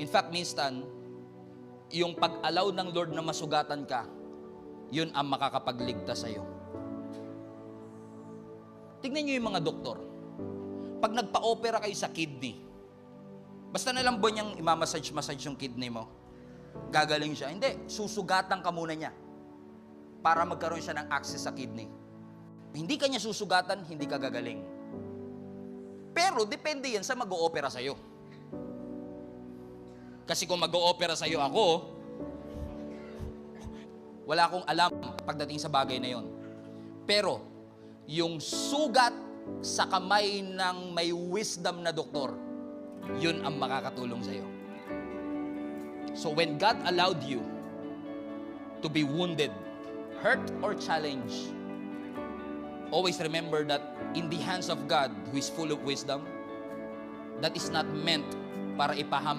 In fact, minsan, yung pag-allow ng Lord na masugatan ka, yun ang makakapagligtas sa'yo. Tignan nyo yung mga doktor. Pag nagpa-opera kayo sa kidney, basta na lang ba niyang imamassage yung kidney mo, gagaling siya. Hindi, susugatan ka muna niya para magkaroon siya ng access sa kidney. Hindi ka niya susugatan, hindi ka gagaling. Pero depende yan sa mag-o-opera sa'yo. Kasi kung mag-o-opera sa'yo ako, wala akong alam pagdating sa bagay na yon. Pero, yung sugat sa kamay ng may wisdom na doktor, yun ang makakatulong sa'yo. So when God allowed you to be wounded, hurt, or challenged, always remember that in the hands of God, who is full of wisdom, that is not meant para ipaham